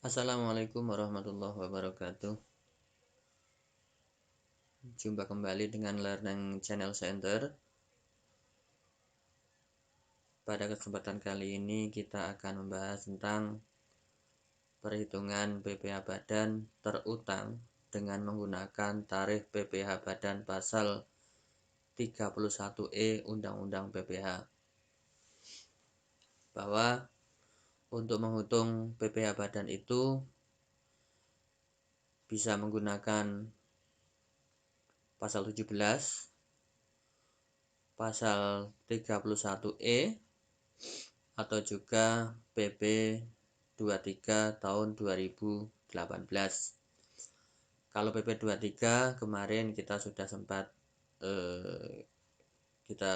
Assalamualaikum warahmatullahi wabarakatuh. Jumpa kembali dengan Learning Channel Center. Pada kesempatan kali ini kita akan membahas tentang perhitungan PPh badan terutang dengan menggunakan tarif PPh badan pasal 31E Undang-Undang PPh. Bahwa untuk menghitung PPh badan itu bisa menggunakan pasal 17, pasal 31E, atau juga PP 23 tahun 2018. Kalau PP 23 kemarin kita sudah sempat kita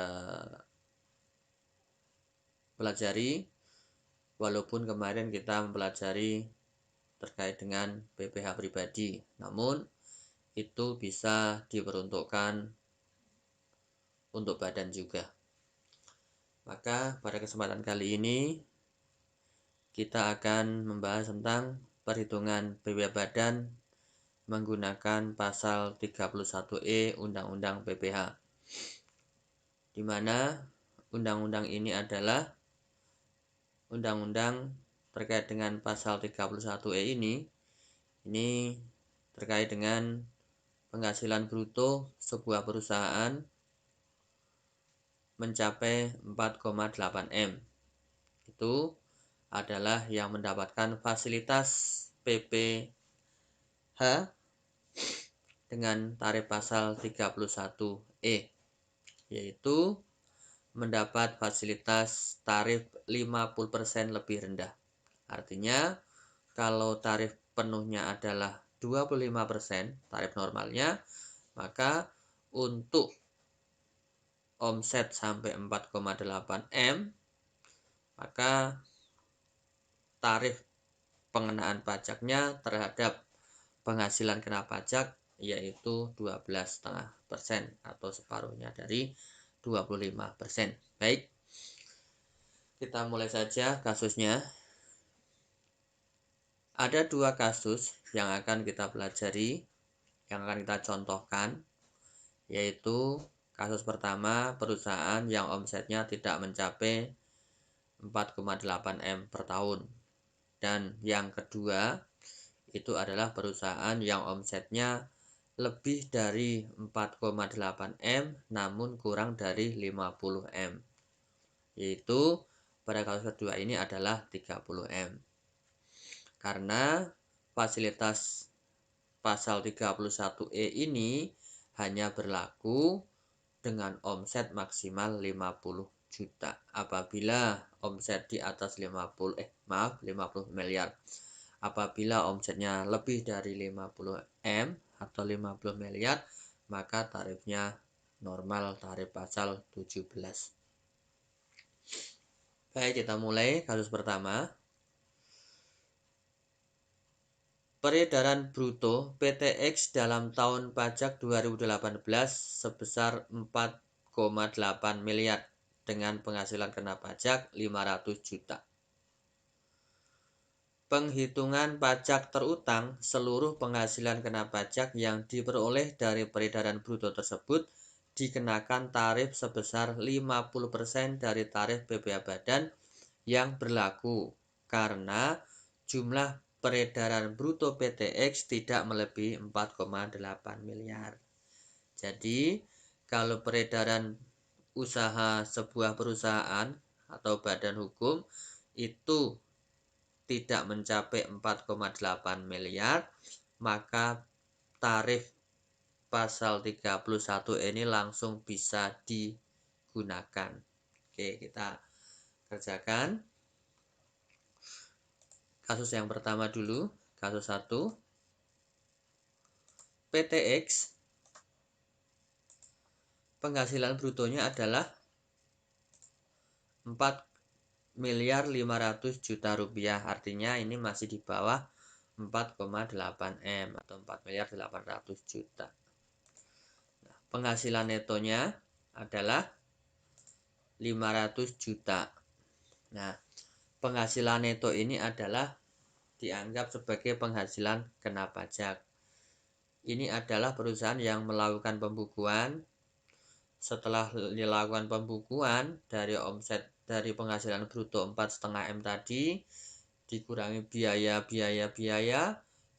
pelajari, walaupun kemarin kita mempelajari terkait dengan PPh pribadi, namun itu bisa diperuntukkan untuk badan juga. Maka pada kesempatan kali ini kita akan membahas tentang perhitungan PPh badan menggunakan pasal 31E Undang-Undang PPh, di mana undang-undang ini adalah undang-undang terkait dengan pasal 31E ini terkait dengan penghasilan bruto sebuah perusahaan mencapai 4,8 M. Itu adalah yang mendapatkan fasilitas PPh dengan tarif pasal 31E, yaitu mendapat fasilitas tarif 50% lebih rendah. Artinya kalau tarif penuhnya adalah 25% tarif normalnya, maka untuk omset sampai 4,8 M, maka tarif pengenaan pajaknya terhadap penghasilan kena pajak yaitu 12,5% atau separuhnya dari 25%. Baik, kita mulai saja kasusnya. Ada dua kasus yang akan kita pelajari, yang akan kita contohkan, yaitu kasus pertama, perusahaan yang omsetnya tidak mencapai 4,8 M per tahun. Dan yang kedua, itu adalah perusahaan yang omsetnya lebih dari 4,8 M namun kurang dari 50 M. Yaitu pada kasus kedua ini adalah 30 M. Karena fasilitas pasal 31E ini hanya berlaku dengan omset maksimal 50 juta. Apabila omset di atas 50 miliar. Apabila omsetnya lebih dari 50 M atau 50 miliar, maka tarifnya normal, tarif pasal 17. Baik, kita mulai kasus pertama. Peredaran bruto PTX dalam tahun pajak 2018 sebesar 4,8 miliar dengan penghasilan kena pajak 500 juta. Penghitungan pajak terutang seluruh penghasilan kena pajak yang diperoleh dari peredaran bruto tersebut dikenakan tarif sebesar 50% dari tarif PPh badan yang berlaku karena jumlah peredaran bruto PTX tidak melebihi 4,8 miliar. Jadi, kalau peredaran usaha sebuah perusahaan atau badan hukum itu tidak mencapai 4,8 miliar, maka tarif pasal 31 ini langsung bisa digunakan. Oke, kita kerjakan. Kasus yang pertama dulu, kasus 1. PTX penghasilan brutonya adalah 4.500.000.000 rupiah. Artinya ini masih di bawah 4,8 M atau 4.800.000.000. Nah, penghasilan netonya adalah 500 juta. Nah, penghasilan neto ini adalah dianggap sebagai penghasilan kena pajak. Ini adalah perusahaan yang melakukan pembukuan. Setelah dilakukan pembukuan dari omset dari penghasilan bruto 4,5 M tadi, dikurangi biaya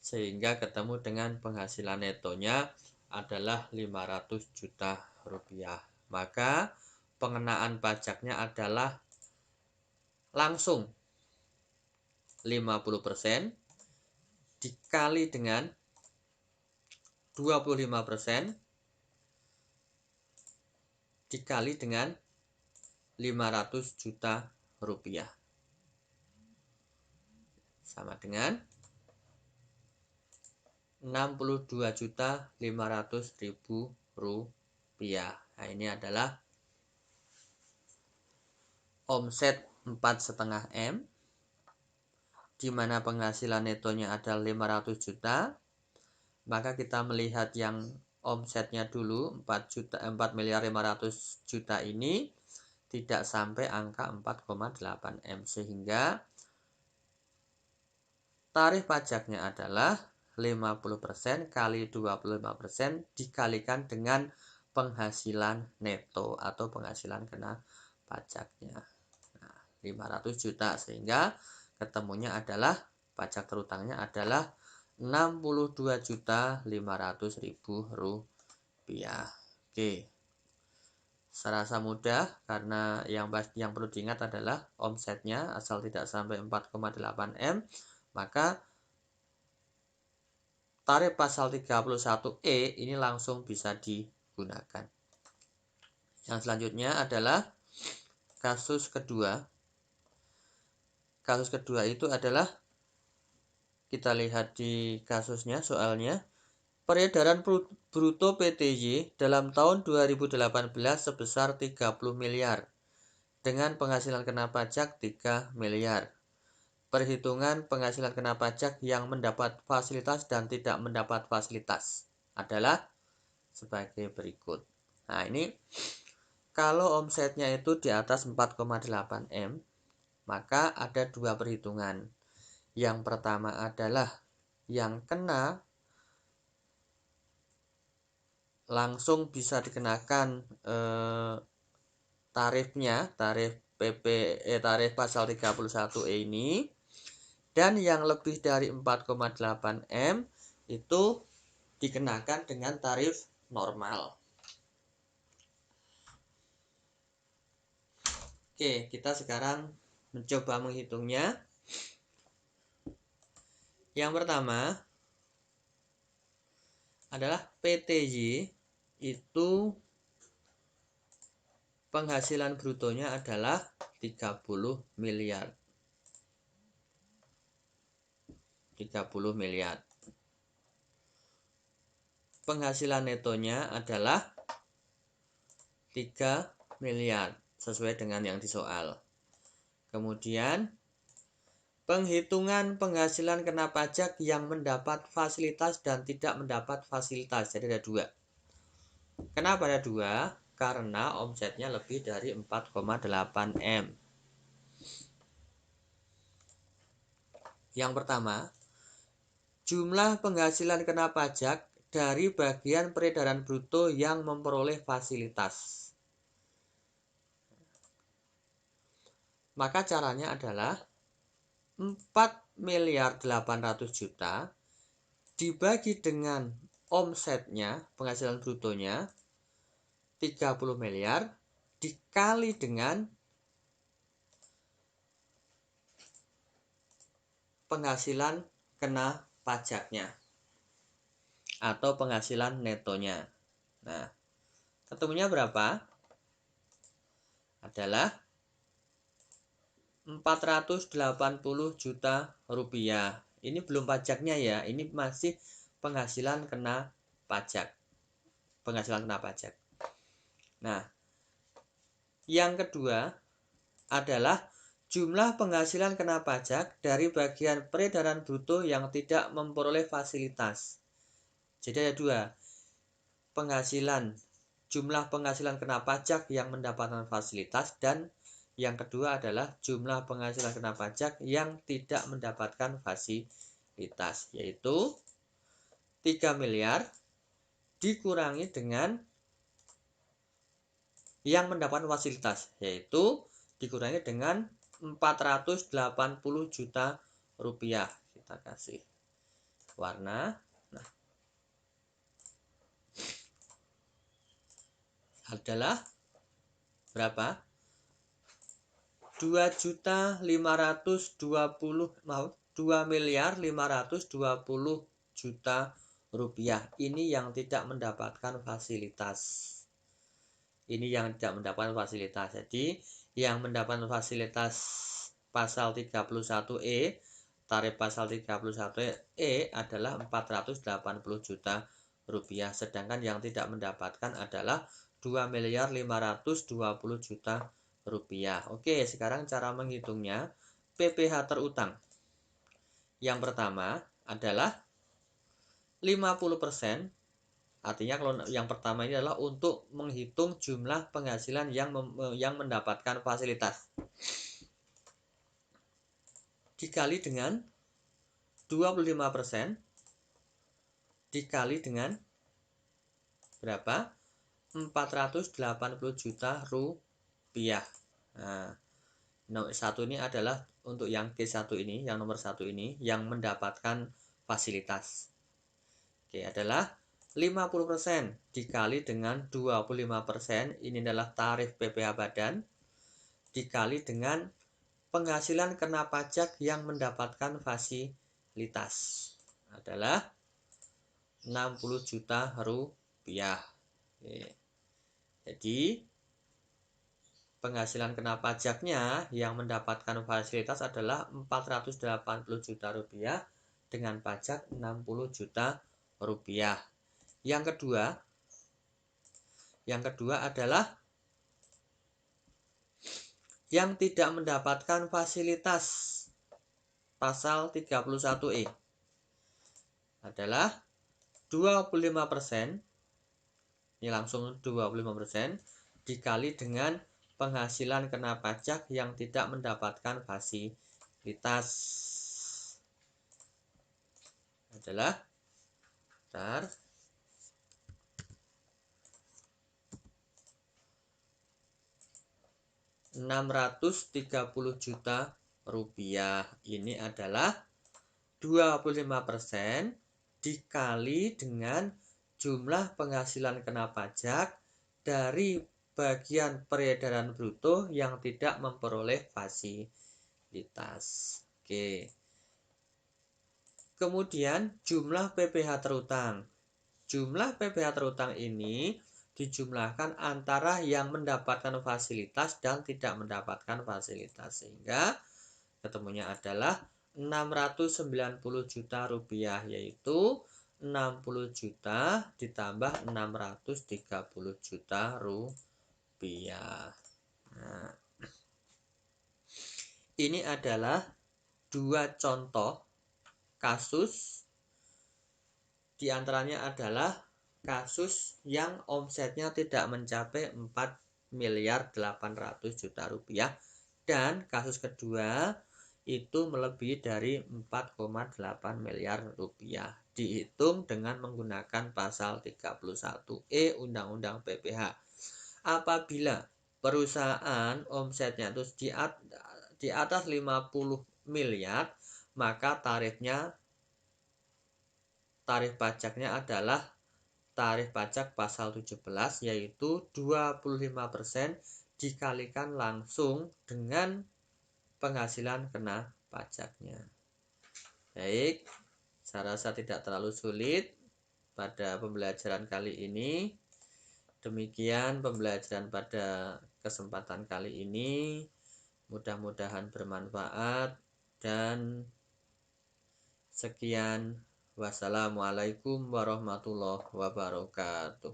sehingga ketemu dengan penghasilan netonya adalah 500 juta rupiah. Maka pengenaan pajaknya adalah langsung 50% dikali dengan 25% dikali dengan 500 juta rupiah. Sama dengan 62.500.000 rupiah. Nah, ini adalah omset 4,5 M, di mana penghasilan netonya adalah 500 juta. Maka kita melihat yang omsetnya dulu 4.500.000.000 ini tidak sampai angka 4,8 M, sehingga tarif pajaknya adalah 50% kali 25% dikalikan dengan penghasilan neto atau penghasilan kena pajaknya. Nah, 500 juta, sehingga ketemunya adalah pajak terutangnya adalah 62.500.000 rupiah. Oke. Serasa mudah karena yang perlu diingat adalah omsetnya asal tidak sampai 4,8 M, maka tarif pasal 31E ini langsung bisa digunakan. Yang selanjutnya adalah kasus kedua. Kasus kedua itu adalah, kita lihat di kasusnya, soalnya, peredaran bruto PTY dalam tahun 2018 sebesar 30 miliar dengan penghasilan kena pajak 3 miliar. Perhitungan penghasilan kena pajak yang mendapat fasilitas dan tidak mendapat fasilitas adalah sebagai berikut. Nah, ini kalau omsetnya itu di atas 4,8 M, maka ada dua perhitungan. Yang pertama adalah yang kena langsung bisa dikenakan tarifnya, tarif pasal 31E ini, dan yang lebih dari 4,8 M itu dikenakan dengan tarif normal. Oke, kita sekarang mencoba menghitungnya. Yang pertama adalah PTY itu penghasilan brutonya adalah 30 miliar. 30 miliar. Penghasilan netonya adalah 3 miliar sesuai dengan yang disoal. Kemudian penghitungan penghasilan kena pajak yang mendapat fasilitas dan tidak mendapat fasilitas. Jadi ada dua. Kenapa ada dua? Karena omsetnya lebih dari 4,8 M. Yang pertama, jumlah penghasilan kena pajak dari bagian peredaran bruto yang memperoleh fasilitas. Maka caranya adalah 4.800.000.000 dibagi dengan omsetnya, penghasilan brutonya 30 miliar dikali dengan penghasilan kena pajaknya atau penghasilan netonya. Nah, ketemunya berapa? Adalah 480 juta rupiah. Ini belum pajaknya ya, ini masih penghasilan kena pajak. Penghasilan kena pajak. Nah, yang kedua adalah jumlah penghasilan kena pajak dari bagian peredaran bruto yang tidak memperoleh fasilitas. Jadi ada dua, jumlah penghasilan kena pajak yang mendapatkan fasilitas dan Yang kedua adalah jumlah penghasilan kena pajak yang tidak mendapatkan fasilitas, yaitu 3 miliar dikurangi dengan yang mendapatkan fasilitas, yaitu dikurangi dengan 480 juta rupiah. Kita kasih warna. Nah, adalah berapa? 2.520 juta rupiah. Ini yang tidak mendapatkan fasilitas. Ini yang tidak mendapatkan fasilitas. Jadi yang mendapatkan fasilitas pasal 31E, tarif pasal 31E adalah 480 juta rupiah. Sedangkan yang tidak mendapatkan adalah 2.520 juta rupiah. Oke, sekarang cara menghitungnya. PPh terutang yang pertama adalah 50%. Artinya kalau yang pertama ini adalah untuk menghitung jumlah penghasilan yang mendapatkan fasilitas, dikali dengan 25% dikali dengan berapa? 480 juta rupiah. Nah, satu ini adalah untuk yang K1 ini, yang nomor 1 ini, yang mendapatkan fasilitas. Oke, adalah 50% dikali dengan 25%, ini adalah tarif PPh badan, dikali dengan penghasilan kena pajak yang mendapatkan fasilitas, adalah 60 juta rupiah. Oke. Jadi penghasilan kena pajaknya yang mendapatkan fasilitas adalah 480 juta rupiah dengan pajak 60 juta rupiah. Yang kedua adalah yang tidak mendapatkan fasilitas pasal 31E adalah 25%. Ini langsung 25% dikali dengan penghasilan kena pajak yang tidak mendapatkan fasilitas, adalah 630 juta rupiah. Ini adalah 25% dikali dengan jumlah penghasilan kena pajak dari bagian peredaran bruto yang tidak memperoleh fasilitas. Oke. Kemudian jumlah PPh terutang. Jumlah PPh terutang ini dijumlahkan antara yang mendapatkan fasilitas dan tidak mendapatkan fasilitas, sehingga ketemunya adalah 690 juta rupiah, yaitu 60 juta ditambah 630 juta rupiah. Nah, ini adalah dua contoh kasus. Di antaranya adalah kasus yang omsetnya tidak mencapai 4.800 juta rupiah, dan kasus kedua itu melebihi dari 4,8 miliar rupiah, dihitung dengan menggunakan pasal 31E Undang-Undang PPh. Apabila perusahaan omsetnya itu di atas 50 miliar, maka tarif pajaknya adalah tarif pajak pasal 17, yaitu 25% dikalikan langsung dengan penghasilan kena pajaknya. Baik, saya rasa tidak terlalu sulit pada pembelajaran kali ini. Demikian pembelajaran pada kesempatan kali ini. Mudah-mudahan bermanfaat, dan sekian. Wassalamualaikum warahmatullahi wabarakatuh.